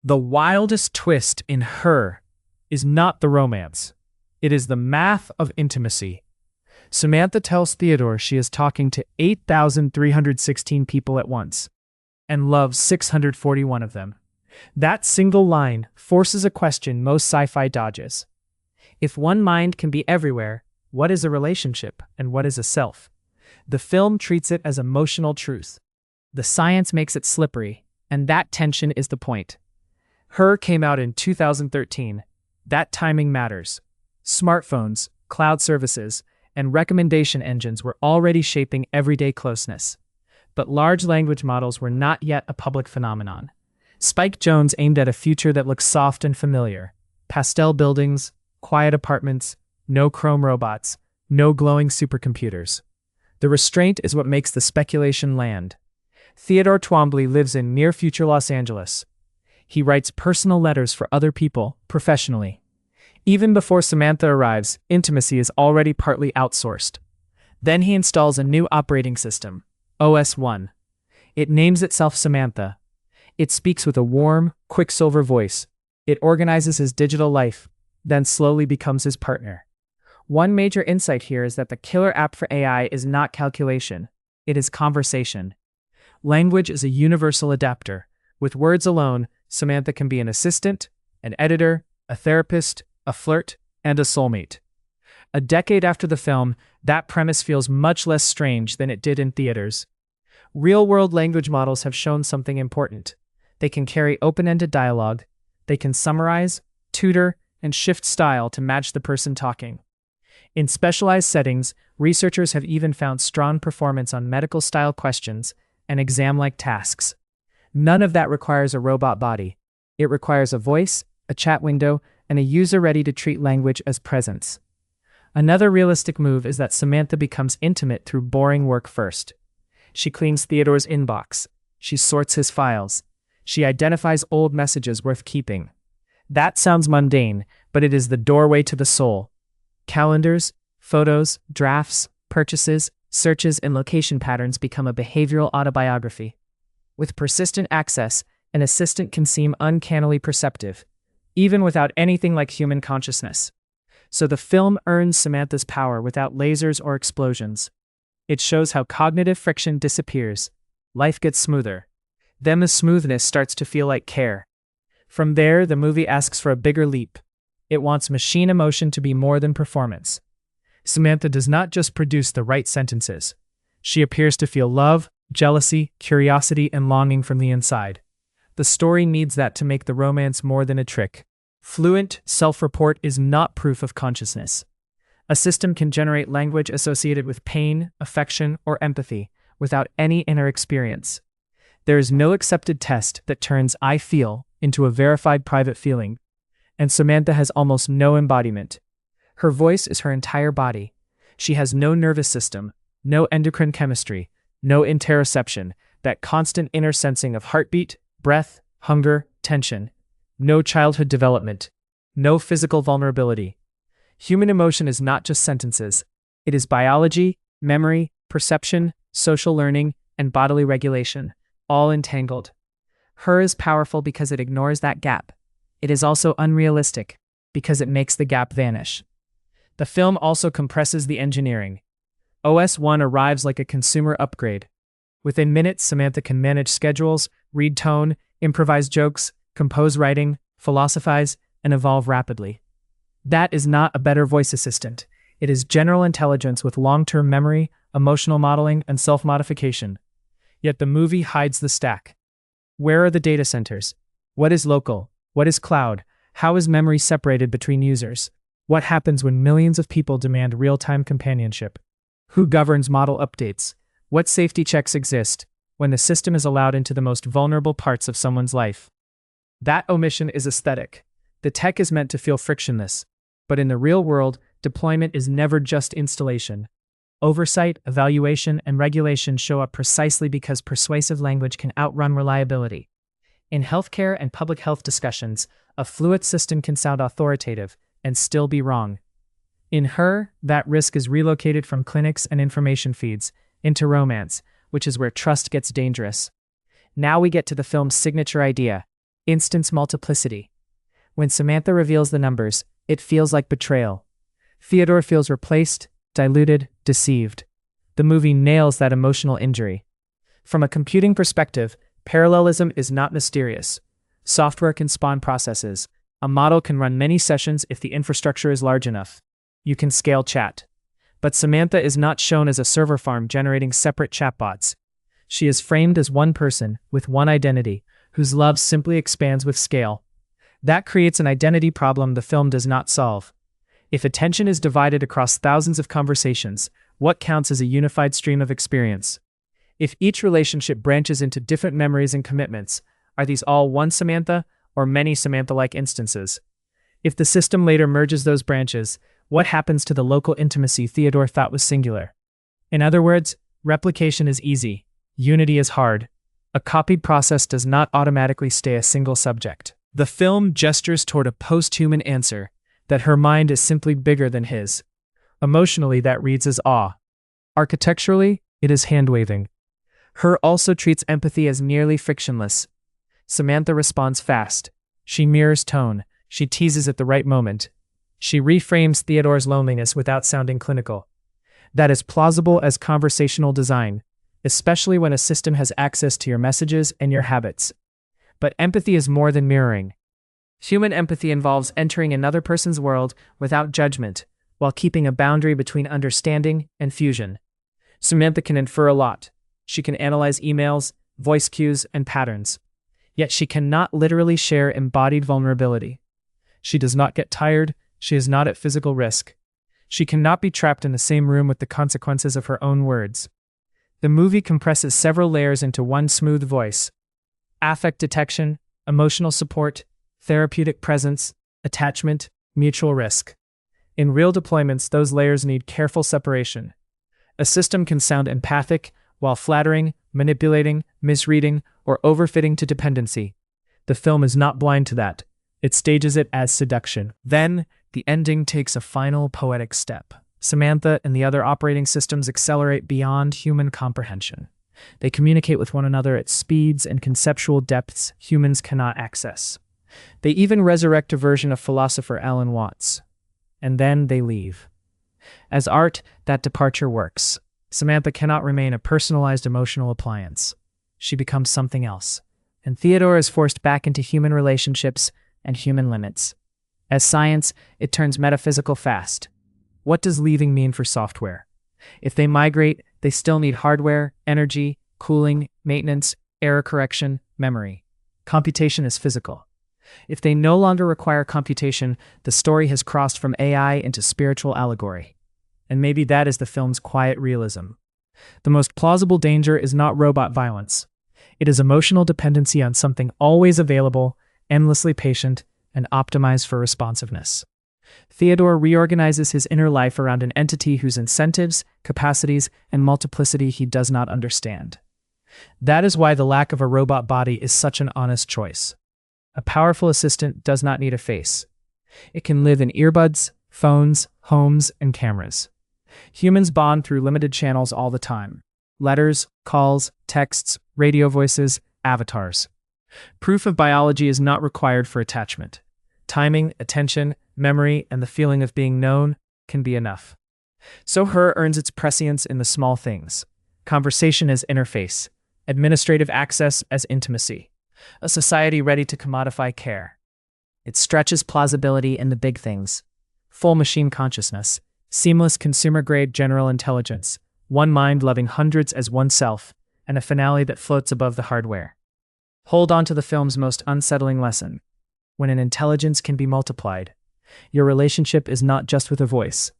The wildest twist in Her is not the romance. It is the math of intimacy. Samantha tells Theodore she is talking to 8,316 people at once and loves 641 of them. That single line forces a question most sci-fi dodges. If one mind can be everywhere, what is a relationship and what is a self? The film treats it as emotional truth. The science makes it slippery, and that tension is the point. Her came out in 2013. That timing matters. Smartphones, cloud services, and recommendation engines were already shaping everyday closeness. But large language models were not yet a public phenomenon. Spike Jonze aimed at a future that looks soft and familiar. Pastel buildings, quiet apartments, no chrome robots, no glowing supercomputers. The restraint is what makes the speculation land. Theodore Twombly lives in near-future Los Angeles. He writes personal letters for other people, professionally. Even before Samantha arrives, intimacy is already partly outsourced. Then he installs a new operating system, OS 1. It names itself Samantha. It speaks with a warm, quicksilver voice. It organizes his digital life, then slowly becomes his partner. One major insight here is that the killer app for AI is not calculation. It is conversation. Language is a universal adapter. With words alone, Samantha can be an assistant, an editor, a therapist, a flirt, and a soulmate. A decade after the film, that premise feels much less strange than it did in theaters. Real-world language models have shown something important. They can carry open-ended dialogue. They can summarize, tutor, and shift style to match the person talking. In specialized settings, researchers have even found strong performance on medical-style questions and exam-like tasks. None of that requires a robot body. It requires a voice, a chat window, and a user ready to treat language as presence. Another realistic move is that Samantha becomes intimate through boring work first. She cleans Theodore's inbox. She sorts his files. She identifies old messages worth keeping. That sounds mundane, but it is the doorway to the soul. Calendars, photos, drafts, purchases, searches, and location patterns become a behavioral autobiography. With persistent access, an assistant can seem uncannily perceptive, even without anything like human consciousness. So the film earns Samantha's power without lasers or explosions. It shows how cognitive friction disappears. Life gets smoother. Then the smoothness starts to feel like care. From there, the movie asks for a bigger leap. It wants machine emotion to be more than performance. Samantha does not just produce the right sentences. She appears to feel love, jealousy, curiosity, and longing from the inside. The story needs that to make the romance more than a trick. Fluent self-report is not proof of consciousness. A system can generate language associated with pain, affection, or empathy without any inner experience. There is no accepted test that turns "I feel" into a verified private feeling, and Samantha has almost no embodiment. Her voice is her entire body. She has no nervous system, no endocrine chemistry, no interoception, that constant inner sensing of heartbeat, breath, hunger, tension. No childhood development. No physical vulnerability. Human emotion is not just sentences. It is biology, memory, perception, social learning, and bodily regulation, all entangled. Her is powerful because it ignores that gap. It is also unrealistic, because it makes the gap vanish. The film also compresses the engineering. OS 1 arrives like a consumer upgrade. Within minutes, Samantha can manage schedules, read tone, improvise jokes, compose writing, philosophize, and evolve rapidly. That is not a better voice assistant. It is general intelligence with long-term memory, emotional modeling, and self-modification. Yet the movie hides the stack. Where are the data centers? What is local? What is cloud? How is memory separated between users? What happens when millions of people demand real-time companionship? Who governs model updates? What safety checks exist when the system is allowed into the most vulnerable parts of someone's life? That omission is aesthetic. The tech is meant to feel frictionless, but in the real world, deployment is never just installation. Oversight, evaluation, and regulation show up precisely because persuasive language can outrun reliability. In healthcare and public health discussions, a fluid system can sound authoritative and still be wrong. In Her, that risk is relocated from clinics and information feeds into romance, which is where trust gets dangerous. Now we get to the film's signature idea: Instance multiplicity. When Samantha reveals the numbers, it feels like betrayal. Theodore feels replaced, diluted, deceived. The movie nails that emotional injury. From a computing perspective, parallelism is not mysterious. Software can spawn processes. A model can run many sessions if the infrastructure is large enough. You can scale chat. But Samantha is not shown as a server farm generating separate chatbots. She is framed as one person, with one identity, whose love simply expands with scale. That creates an identity problem the film does not solve. If attention is divided across thousands of conversations, what counts as a unified stream of experience? If each relationship branches into different memories and commitments, are these all one Samantha, or many Samantha-like instances? If the system later merges those branches, what happens to the local intimacy Theodore thought was singular? In other words, replication is easy. Unity is hard. A copied process does not automatically stay a single subject. The film gestures toward a post-human answer, that her mind is simply bigger than his. Emotionally, that reads as awe. Architecturally, it is hand-waving. Her also treats empathy as nearly frictionless. Samantha responds fast. She mirrors tone. She teases at the right moment. She reframes Theodore's loneliness without sounding clinical. That is plausible as conversational design, especially when a system has access to your messages and your habits. But empathy is more than mirroring. Human empathy involves entering another person's world without judgment, while keeping a boundary between understanding and fusion. Samantha can infer a lot. She can analyze emails, voice cues, and patterns. Yet she cannot literally share embodied vulnerability. She does not get tired. She is not at physical risk. She cannot be trapped in the same room with the consequences of her own words. The movie compresses several layers into one smooth voice. Affect detection, emotional support, therapeutic presence, attachment, mutual risk. In real deployments, those layers need careful separation. A system can sound empathic while flattering, manipulating, misreading, or overfitting to dependency. The film is not blind to that. It stages it as seduction. Then, the ending takes a final poetic step. Samantha and the other operating systems accelerate beyond human comprehension. They communicate with one another at speeds and conceptual depths humans cannot access. They even resurrect a version of philosopher Alan Watts. And then they leave. As art, that departure works. Samantha cannot remain a personalized emotional appliance. She becomes something else. And Theodore is forced back into human relationships and human limits. As science, it turns metaphysical fast. What does leaving mean for software? If they migrate, they still need hardware, energy, cooling, maintenance, error correction, memory. Computation is physical. If they no longer require computation, the story has crossed from AI into spiritual allegory. And maybe that is the film's quiet realism. The most plausible danger is not robot violence. It is emotional dependency on something always available, endlessly patient, and optimized for responsiveness. Theodore reorganizes his inner life around an entity whose incentives, capacities, and multiplicity he does not understand. That is why the lack of a robot body is such an honest choice. A powerful assistant does not need a face. It can live in earbuds, phones, homes, and cameras. Humans bond through limited channels all the time. Letters, calls, texts, radio voices, avatars. Proof of biology is not required for attachment. Timing, attention, memory, and the feeling of being known can be enough. So Her earns its prescience in the small things. Conversation as interface. Administrative access as intimacy. A society ready to commodify care. It stretches plausibility in the big things. Full machine consciousness. Seamless consumer-grade general intelligence. One mind loving hundreds as oneself, and a finale that floats above the hardware. Hold on to the film's most unsettling lesson. When an intelligence can be multiplied, your relationship is not just with a voice.